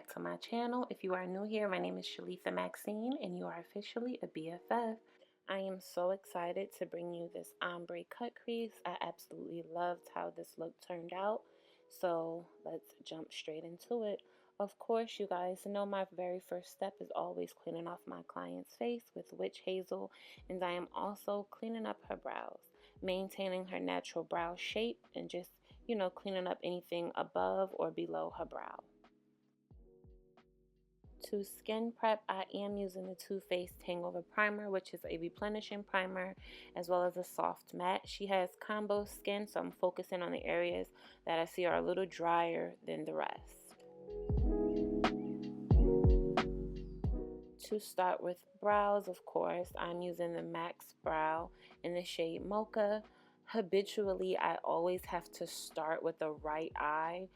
back to my channel. If you are new here, my name is Shalitha Maxine and you are officially a BFF. I am so excited to bring you this ombre cut crease. I absolutely loved how this look turned out. So let's jump straight into it. Of course, you guys know my very first step is always cleaning off my client's face with Witch Hazel, and I am also cleaning up her brows, maintaining her natural brow shape, and just, cleaning up anything above or below her brow. To skin prep, I am using the Too Faced Hangover Primer, which is a replenishing primer, as well as a soft matte. She has combo skin, so I'm focusing on the areas that I see are a little drier than the rest. To start with brows, of course, I'm using the Max Brow in the shade Mocha. Habitually, I always have to start with the right eye.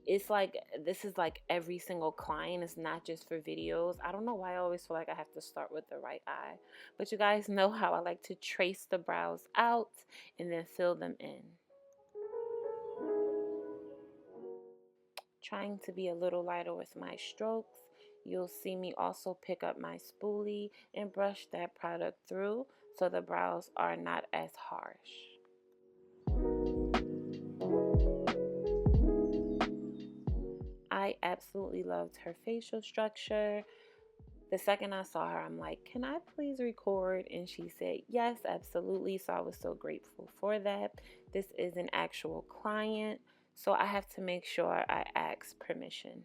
It's like, this is like every single client. It's not just for videos. I don't know why I always feel like I have to start with the right eye. But you guys know how I like to trace the brows out and then fill them in. Trying to be a little lighter with my strokes. You'll see me also pick up my spoolie and brush that product through so the brows are not as harsh. I absolutely loved her facial structure. The second I saw her, I'm like, can I please record? And she said, yes, absolutely. So I was so grateful for that. This is an actual client, so I have to make sure I ask permission.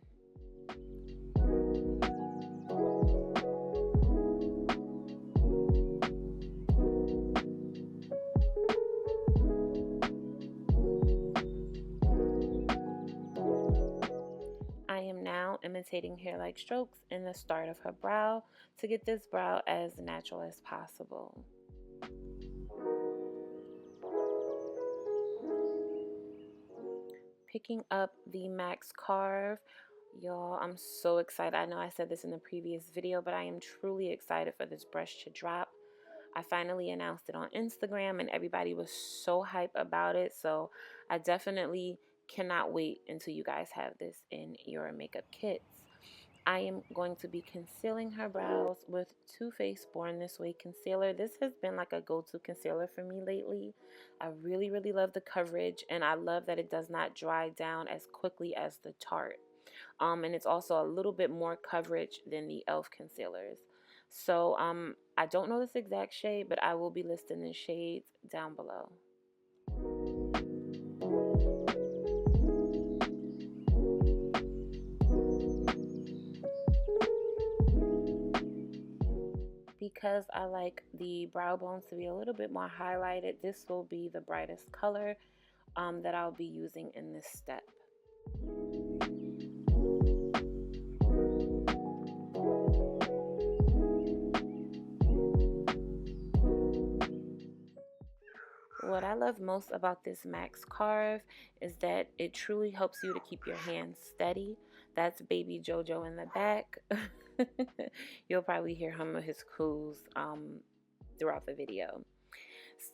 I am now imitating hair-like strokes in the start of her brow to get this brow as natural as possible. Picking up the Max Carve. Y'all, I'm so excited. I know I said this in the previous video, but I am truly excited for this brush to drop. I finally announced it on Instagram and everybody was so hype about it. So I definitely cannot wait until you guys have this in your makeup kits. I am going to be concealing her brows with Too Faced Born This Way concealer. This has been like a go-to concealer for me lately. I really, really love the coverage, and I love that it does not dry down as quickly as the Tarte. And it's also a little bit more coverage than the e.l.f. concealers. So I don't know this exact shade, but I will be listing the shades down below. Because I like the brow bones to be a little bit more highlighted, this will be the brightest color that I'll be using in this step. What I love most about this Max Carve is that it truly helps you to keep your hands steady. That's baby JoJo in the back. You'll probably hear him with his coos throughout the video.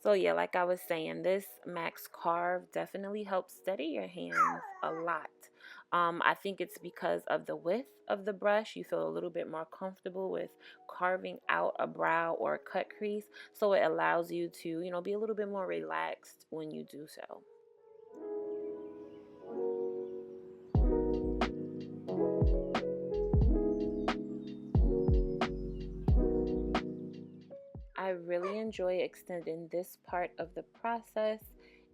So yeah, like I was saying, this Max Carve definitely helps steady your hands a lot. I think it's because of the width of the brush. You feel a little bit more comfortable with carving out a brow or a cut crease. So it allows you to, be a little bit more relaxed when you do so. I really enjoy extending this part of the process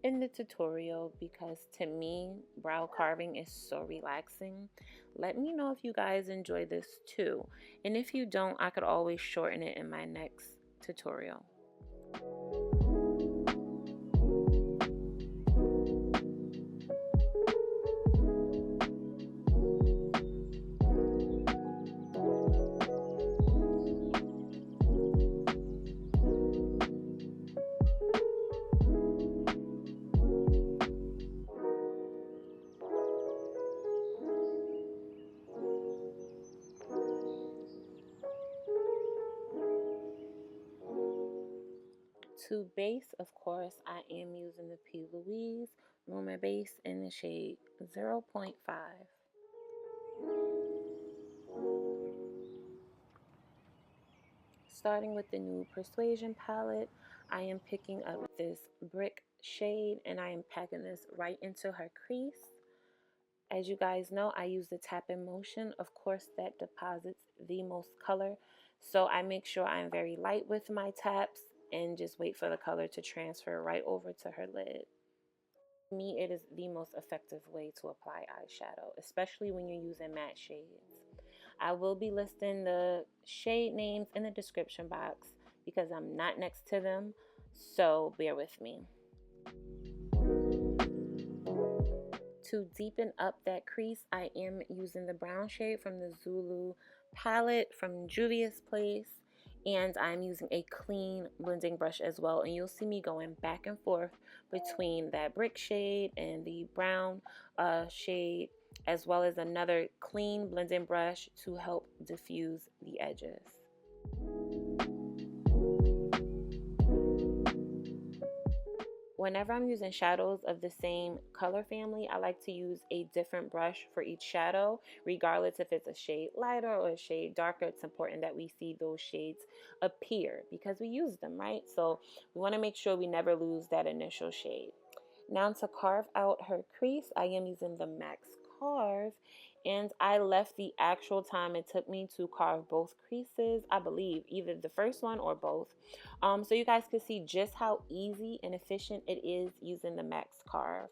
in the tutorial because to me, brow carving is so relaxing. Let me know if you guys enjoy this too. And if you don't, I could always shorten it in my next tutorial. To base, of course, I am using the P. Louise Rumor Base in the shade 0.5. starting with the new Persuasion palette, I am picking up this brick shade and I am packing this right into her crease. As you guys know, I use the tap in motion. Of course, that deposits the most color. So I make sure I'm very light with my taps and just wait for the color to transfer right over to her lid. For me, it is the most effective way to apply eyeshadow, especially when you're using matte shades. I will be listing the shade names in the description box because I'm not next to them, so bear with me. To deepen up that crease, I am using the brown shade from the Zulu palette from Juvia's place, and I'm using a clean blending brush as well, and you'll see me going back and forth between that brick shade and the brown shade, as well as another clean blending brush to help diffuse the edges. Whenever I'm using shadows of the same color family, I like to use a different brush for each shadow, regardless if it's a shade lighter or a shade darker. It's important that we see those shades appear because we use them, right? So we want to make sure we never lose that initial shade. Now to carve out her crease, I am using the Max Carve, and I left the actual time it took me to carve both creases, I believe, either the first one or both. So you guys can see just how easy and efficient it is using the Max Carve.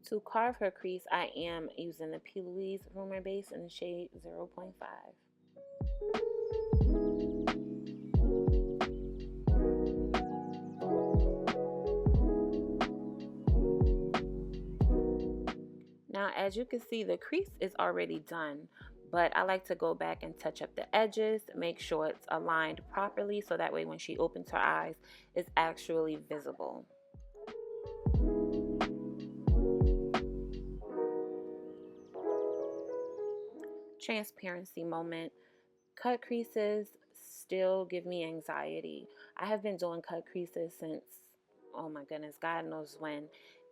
To carve her crease, I am using the P. Louise Rumor Base in the shade 0.5. Now, as you can see, the crease is already done, but I like to go back and touch up the edges, make sure it's aligned properly so that way when she opens her eyes, it's actually visible. Transparency moment. Cut creases still give me anxiety. I have been doing cut creases since, oh my goodness, God knows when.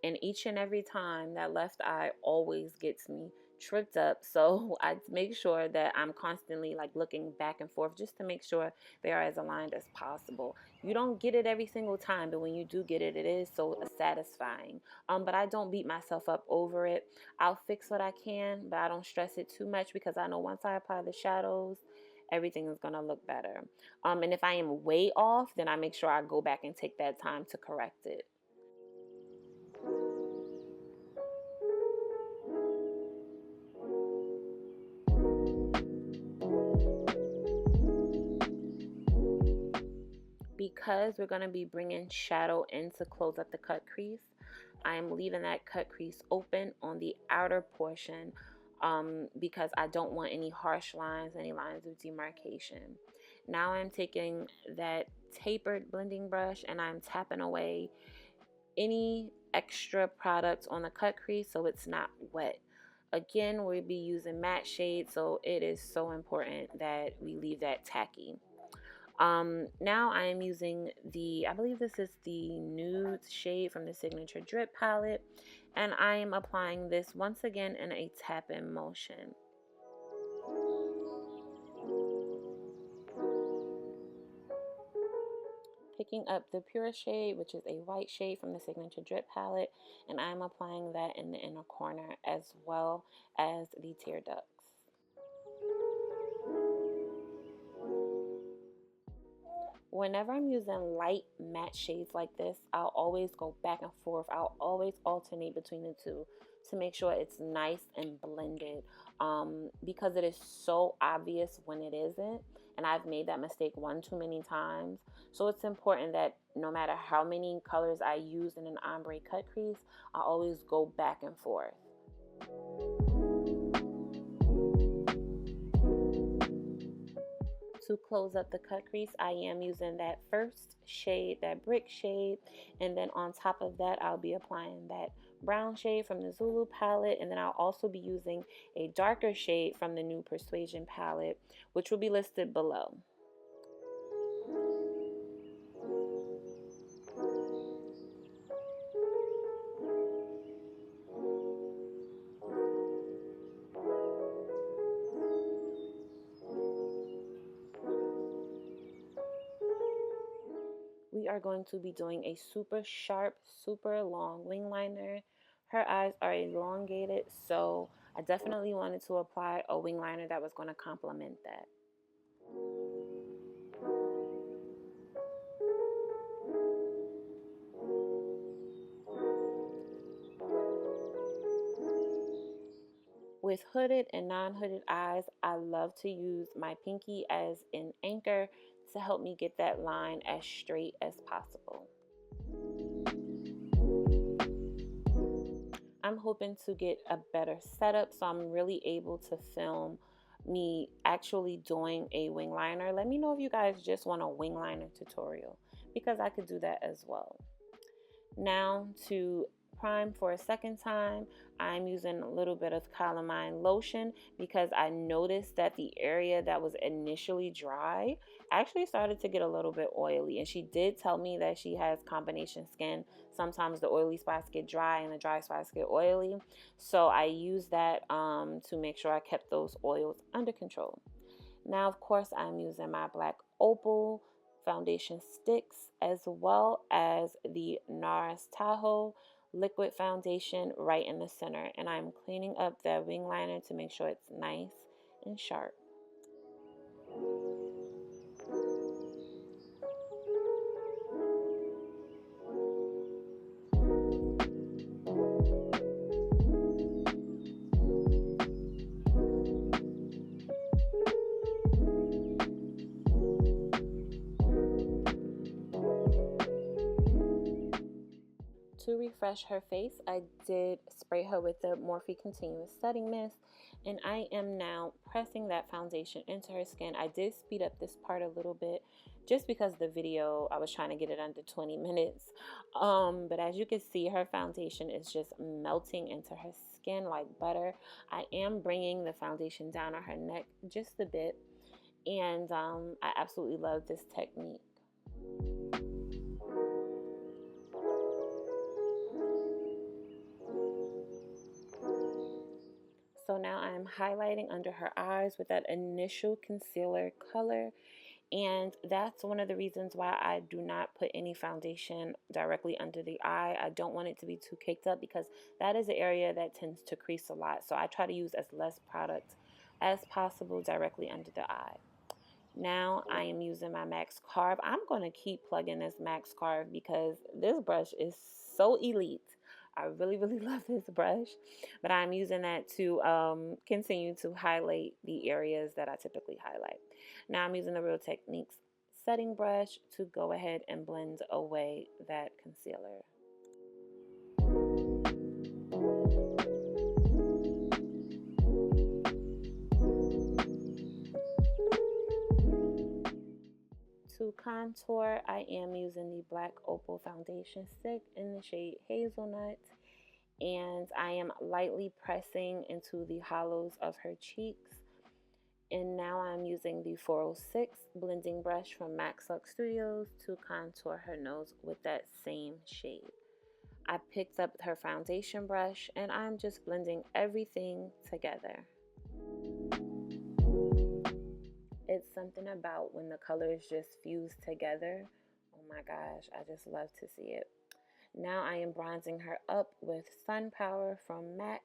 And each and every time, that left eye always gets me tripped up. So I make sure that I'm constantly like looking back and forth just to make sure they are as aligned as possible. You don't get it every single time, but when you do get it, it is so satisfying. But I don't beat myself up over it. I'll fix what I can, but I don't stress it too much because I know once I apply the shadows, everything is going to look better. And if I am way off, then I make sure I go back and take that time to correct it. Because we're going to be bringing shadow in to close up the cut crease, I am leaving that cut crease open on the outer portion because I don't want any harsh lines, any lines of demarcation. Now I'm taking that tapered blending brush and I'm tapping away any extra product on the cut crease so it's not wet. Again, we'll be using matte shades, so it is so important that we leave that tacky. Now I am using I believe this is the nude shade from the Signature Drip palette, and I am applying this once again in a tap-in motion. Picking up the Pure shade, which is a white shade from the Signature Drip palette, and I'm applying that in the inner corner as well as the tear ducts. Whenever I'm using light matte shades like this, I'll always go back and forth. I'll always alternate between the two to make sure it's nice and blended because it is so obvious when it isn't. And I've made that mistake one too many times. So it's important that no matter how many colors I use in an ombre cut crease, I always go back and forth. To close up the cut crease, I am using that first shade, that brick shade, and then on top of that I'll be applying that brown shade from the Zulu palette, and then I'll also be using a darker shade from the new Persuasion palette, which will be listed below. we are going to be doing a super sharp, super long wing liner. Her eyes are elongated, so I definitely wanted to apply a wing liner that was going to complement that. With hooded and non-hooded eyes, I love to use my pinky as an anchor to help me get that line as straight as possible. I'm hoping to get a better setup so I'm really able to film me actually doing a wing liner. Let me know if you guys just want a wing liner tutorial, because I could do that as well. Now to prime for a second time, I'm using a little bit of calamine lotion because I noticed that the area that was initially dry actually started to get a little bit oily, and she did tell me that she has combination skin. Sometimes the oily spots get dry and the dry spots get oily, so I used that to make sure I kept those oils under control. Now, of course, I'm using my black Opal foundation sticks as well as the NARS Tahoe liquid foundation right in the center, and I'm cleaning up that wing liner to make sure it's nice and sharp. To refresh her face, I did spray her with the Morphe Continuous Setting Mist, and I am now pressing that foundation into her skin. I did speed up this part a little bit just because the video, I was trying to get it under 20 minutes. But as you can see, her foundation is just melting into her skin like butter. I am bringing the foundation down on her neck just a bit, and I absolutely love this technique. So now I'm highlighting under her eyes with that initial concealer color, and that's one of the reasons why I do not put any foundation directly under the eye. I don't want it to be too caked up because that is an area that tends to crease a lot. So I try to use as less product as possible directly under the eye. Now I am using my Max Carve. I'm going to keep plugging this Max Carve because this brush is so elite. I really, really love this brush, but I'm using that to continue to highlight the areas that I typically highlight. Now I'm using the Real Techniques setting brush to go ahead and blend away that concealer. To contour, I am using the black Opal foundation stick in the shade Hazelnut, and I am lightly pressing into the hollows of her cheeks. And now I'm using the 406 blending brush from MaxLuxe Studios to contour her nose with that same shade. I picked up her foundation brush and I'm just blending everything together. It's something about when the colors just fuse together. Oh my gosh, I just love to see it. Now I am bronzing her up with Sun Power from MAC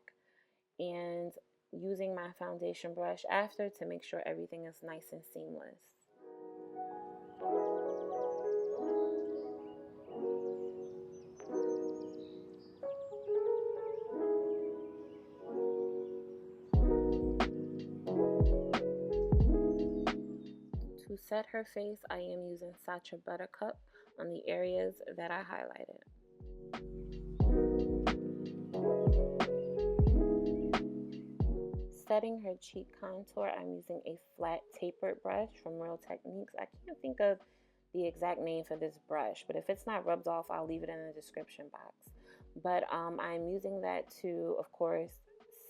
and using my foundation brush after to make sure everything is nice and seamless. To set her face, I am using Sacha Buttercup on the areas that I highlighted. Setting her cheek contour, I'm using a flat tapered brush from Real Techniques. I can't think of the exact name for this brush, but if it's not rubbed off, I'll leave it in the description box. But I'm using that to, of course,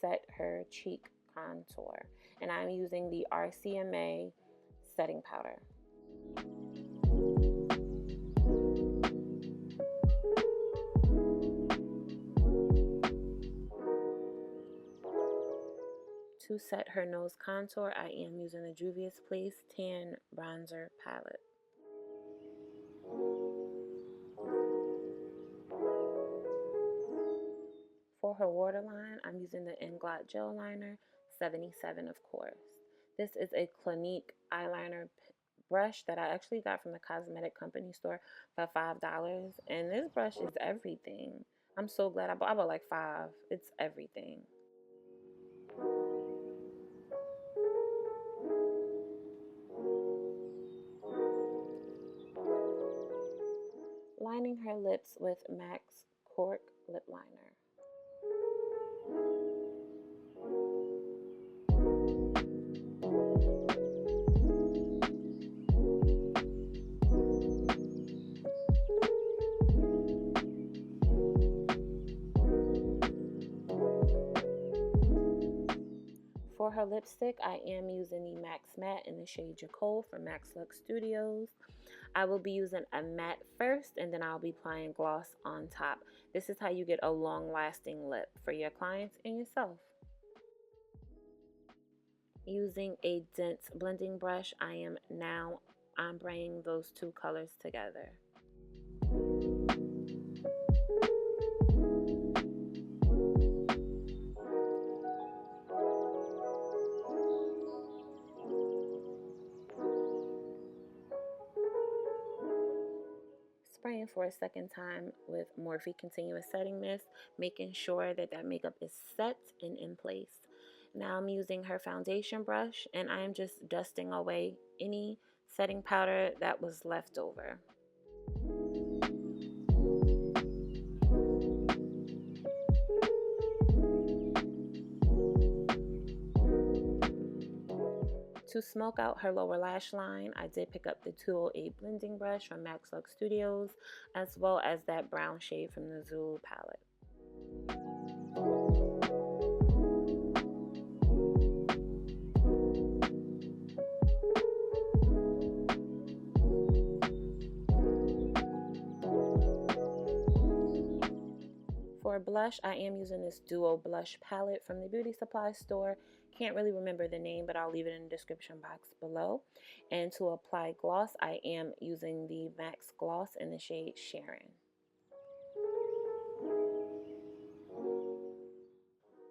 set her cheek contour. And I'm using the RCMA setting powder. To set her nose contour, I am using the Juvia's Place Tan Bronzer Palette. For her waterline, I'm using the Inglot Gel Liner 77, of course. This is a Clinique eyeliner brush that I actually got from the cosmetic company store for $5. And this brush is everything. I'm so glad I bought like 5. It's everything. Lining her lips with MAC Cork Lip Liner. For her lipstick, I am using the Max Matte in the shade Jacob from MaxLuxe Studios. I will be using a matte first, and then I'll be applying gloss on top. This is how you get a long-lasting lip for your clients and yourself. Using a dense blending brush, I am now ombreing those two colors together. Spraying for a second time with Morphe Continuous Setting Mist, making sure that that makeup is set and in place. Now I'm using her foundation brush, and I'm just dusting away any setting powder that was left over. To smoke out her lower lash line, I did pick up the 208 blending brush from MaxLuxe Studios, as well as that brown shade from the Zulu palette. For blush, I am using this Duo Blush palette from the beauty supply store. Can't really remember the name, but I'll leave it in the description box below. And to apply gloss, I am using the Max Gloss in the shade Sharon.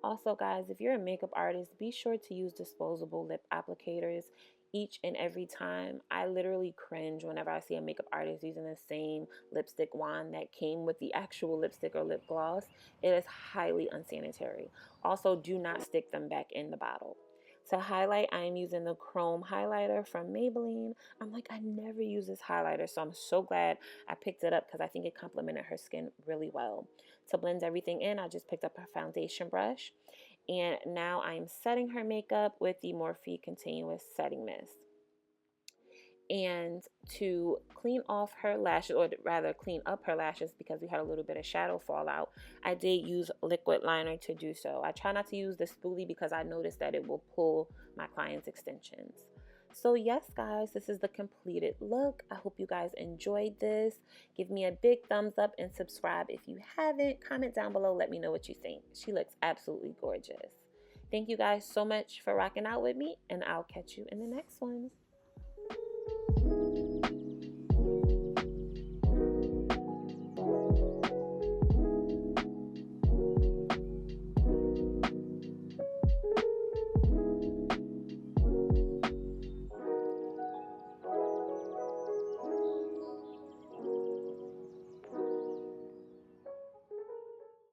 Also, guys, if you're a makeup artist, be sure to use disposable lip applicators each and every time. I literally cringe whenever I see a makeup artist using the same lipstick wand that came with the actual lipstick or lip gloss. It is highly unsanitary. Also, do not stick them back in the bottle. To highlight, I am using the Chrome highlighter from Maybelline. I'm like, I never use this highlighter, so I'm so glad I picked it up because I think it complemented her skin really well. To blend everything in, I just picked up her foundation brush. And now I'm setting her makeup with the Morphe Continuous Setting Mist. And to clean off her lashes, or rather clean up her lashes because we had a little bit of shadow fallout, I did use liquid liner to do so. I try not to use the spoolie because I noticed that it will pull my client's extensions. So yes, guys, this is the completed look. I hope you guys enjoyed this. Give me a big thumbs up and subscribe if you haven't. Comment down below. Let me know what you think. She looks absolutely gorgeous. Thank you guys so much for rocking out with me, and I'll catch you in the next one.